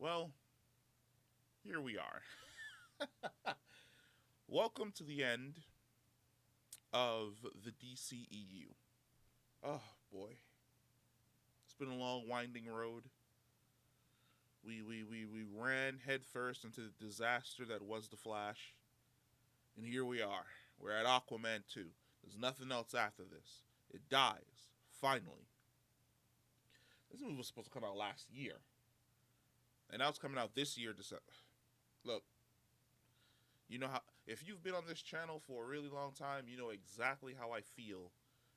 Well, here we are. Welcome to the end of the DCEU. Oh boy, it's been a long, winding road. We ran headfirst into the disaster that was the Flash, and here we are. We're at Aquaman 2. There's nothing else after this. It dies, finally. This movie was supposed to come out last year, and now it's coming out this year. Look, you know how if you've been on this channel for a really long time, you know exactly how I feel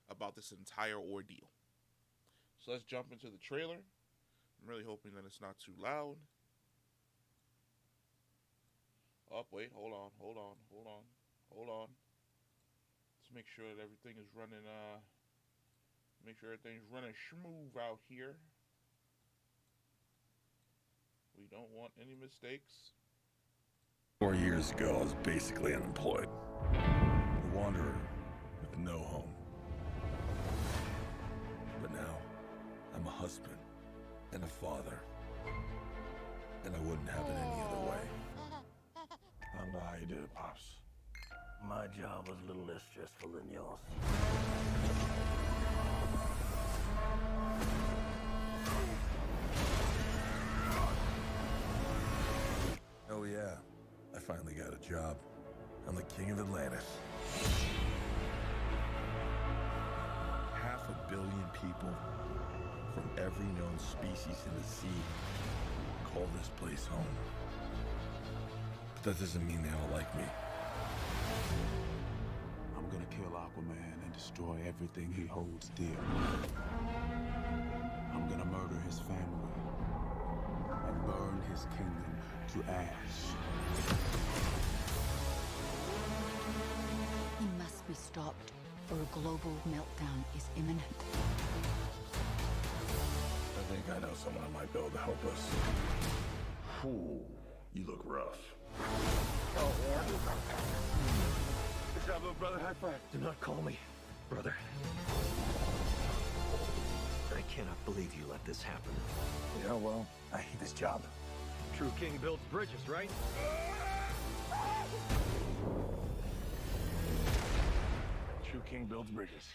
about this entire ordeal. So let's jump into the trailer. I'm really hoping that it's not too loud. Oh, wait, hold on. Let's make sure that everything is running, make sure everything's running smooth out here. We don't want any mistakes. 4 years ago, I was basically unemployed. A wanderer with no home. But now, I'm a husband and a father. And I wouldn't have it any other way. I don't know how you did it, Pops. My job was a little less stressful than yours. Oh yeah, I finally got a job. I'm the King of Atlantis. 500 million people from every known species in the sea call this place home. But that doesn't mean they all like me. I'm gonna kill Aquaman and destroy everything he holds dear. I'm gonna murder his family and burn his kingdom to ash. He must be stopped, or a global meltdown is imminent. I think I know someone who might be able to help us. Ooh, you look rough. Good job, little brother. High five. Do not call me brother. I cannot believe you let this happen. Yeah, well, I hate this job. True king builds bridges, right? True king builds bridges.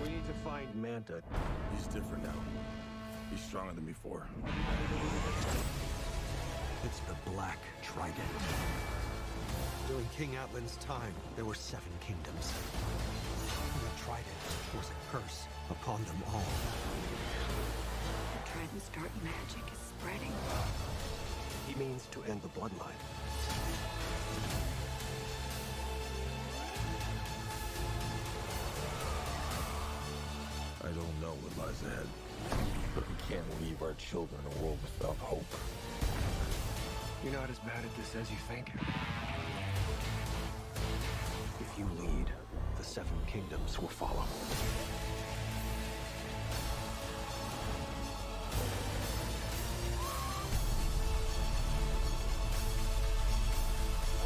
We need to find Manta. He's different now. He's stronger than before. It's the Black Trident. During King Atlantis' time, there were 7 kingdoms. The Trident was a curse upon them all. The Trident's dark magic is spreading. He means to end the bloodline. I don't know what lies ahead, but we can't leave our children in a world without hope. You're not as bad at this as you think. If you lead, the 7 kingdoms will follow.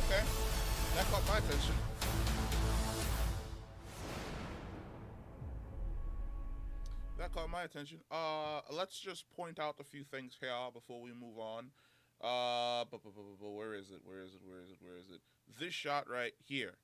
Okay, that caught my attention. Let's just point out a few things here before we move on. But where is it? This shot right here.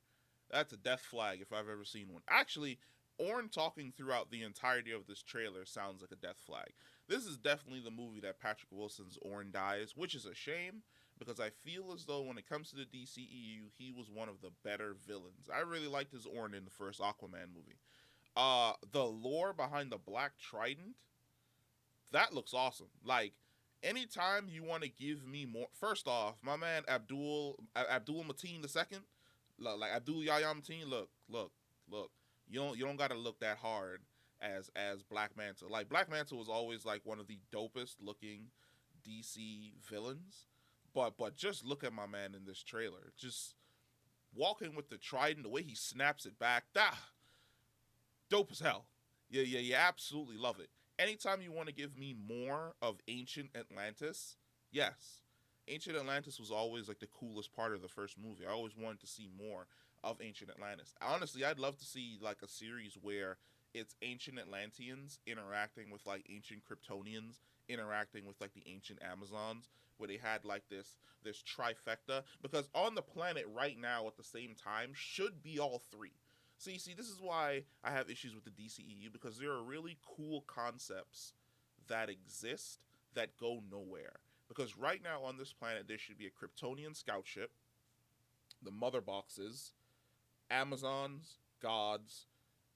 That's a death flag if I've ever seen one. Actually, Orn talking throughout the entirety of this trailer sounds like a death flag. This is definitely the movie that Patrick Wilson's Orn dies, which is a shame because I feel as though when it comes to the DCEU, he was one of the better villains. I really liked his Orn in the first Aquaman movie. The lore behind the Black Trident, that looks awesome. Like, anytime you want to give me more, first off, my man Abdul-Mateen the second, like Yahya Mateen, look. You don't gotta look that hard as Black Manta. Like, Black Manta was always like one of the dopest looking DC villains. But just look at my man in this trailer. Just walking with the trident, the way he snaps it back, dope as hell. Yeah, you absolutely love it. Anytime you want to give me more of ancient Atlantis, yes. Ancient Atlantis was always like the coolest part of the first movie. I always wanted to see more of ancient Atlantis. Honestly, I'd love to see like a series where it's ancient Atlanteans interacting with like ancient Kryptonians interacting with like the ancient Amazons, where they had like this trifecta, because on the planet right now at the same time should be all three. See, this is why I have issues with the DCEU, because there are really cool concepts that exist that go nowhere. Because right now on this planet there should be a Kryptonian scout ship, the mother boxes, Amazons, gods,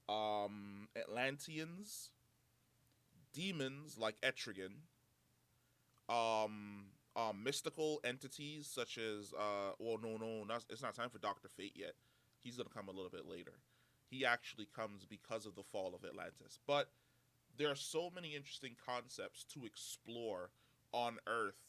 Atlanteans, demons like Etrigan, mystical entities such as it's not time for Dr. Fate yet. He's gonna come a little bit later. He actually comes because of the fall of Atlantis. But there are so many interesting concepts to explore on Earth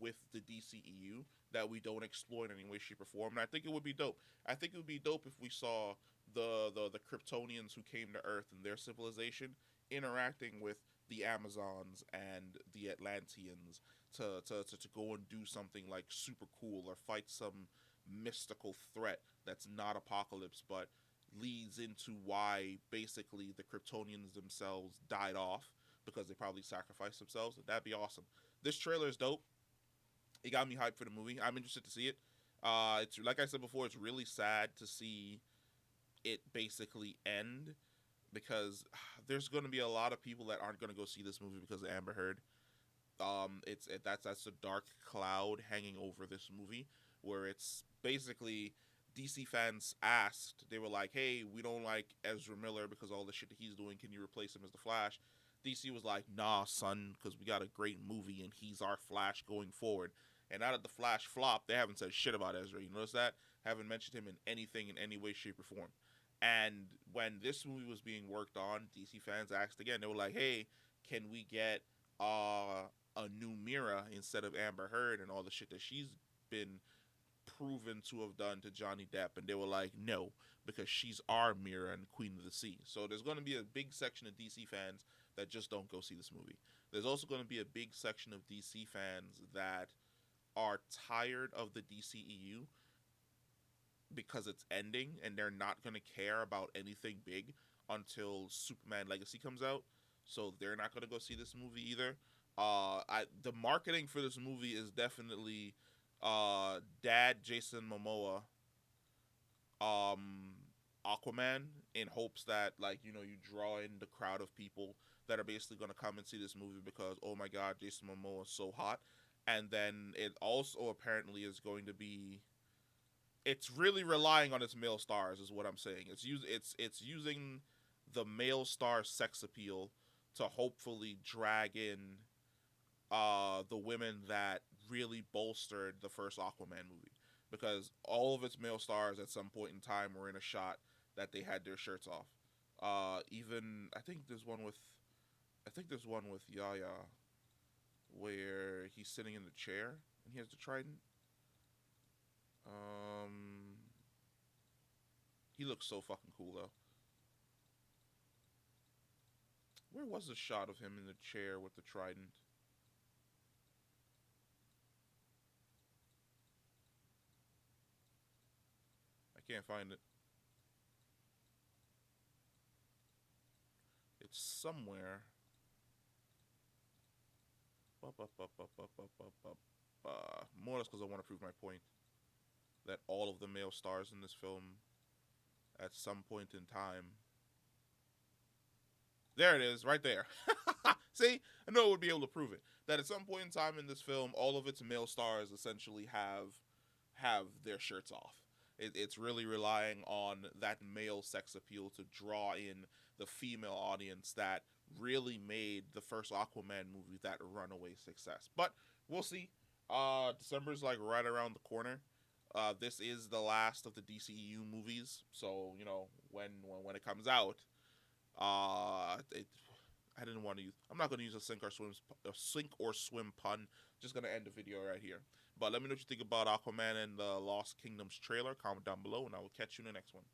with the DCEU that we don't explore in any way, shape, or form. And I think it would be dope. I think it would be dope if we saw the Kryptonians who came to Earth and their civilization interacting with the Amazons and the Atlanteans to go and do something like super cool, or fight some mystical threat that's not apocalypse but leads into why basically the Kryptonians themselves died off because they probably sacrificed themselves. That'd be awesome. This trailer is dope. It got me hyped for the movie. I'm interested to see it. It's like I said before, it's really sad to see it basically end, because there's going to be a lot of people that aren't going to go see this movie because of Amber Heard. That's a dark cloud hanging over this movie, where it's basically DC fans asked, they were like, hey, we don't like Ezra Miller because all the shit that he's doing, can you replace him as the Flash? DC was like, nah, son, because we got a great movie and he's our Flash going forward. And now that the Flash flopped, they haven't said shit about Ezra. You notice that? Haven't mentioned him in anything in any way, shape, or form. And when this movie was being worked on, DC fans asked again. They were like, hey, can we get a new Mira instead of Amber Heard and all the shit that she's been proven to have done to Johnny Depp? And they were like, no, because she's our Mira and Queen of the Sea. So there's going to be a big section of DC fans that just don't go see this movie. There's also going to be a big section of DC fans that are tired of the DCEU because it's ending, and they're not going to care about anything big until Superman Legacy comes out. So they're not going to go see this movie either. The marketing for this movie is definitely Dad Jason Momoa, Aquaman, in hopes that, like, you draw in the crowd of people that are basically going to come and see this movie because, oh my god, Jason Momoa is so hot. And then it also apparently is going to be, it's really relying on its male stars, is what I'm saying. It's using the male star sex appeal to hopefully drag in the women that really bolstered the first Aquaman movie, because all of its male stars at some point in time were in a shot that they had their shirts off. Even I think there's one with Yahya where he's sitting in the chair and he has the trident. He looks so fucking cool though. Where was the shot of him in the chair with the trident? I can't find it. It's somewhere. More or less because I want to prove my point that all of the male stars in this film at some point in time. There it is, right there. See? I know it would be able to prove it. That at some point in time in this film, all of its male stars essentially have their shirts off. It's really relying on that male sex appeal to draw in the female audience that really made the first Aquaman movie that runaway success. But we'll see. December's like right around the corner. This is the last of the DCEU movies, so when it comes out, I didn't want to use. I'm not going to use a sink or swim pun. Just going to end the video right here. But let me know what you think about Aquaman and the Lost Kingdoms trailer. Comment down below, and I will catch you in the next one.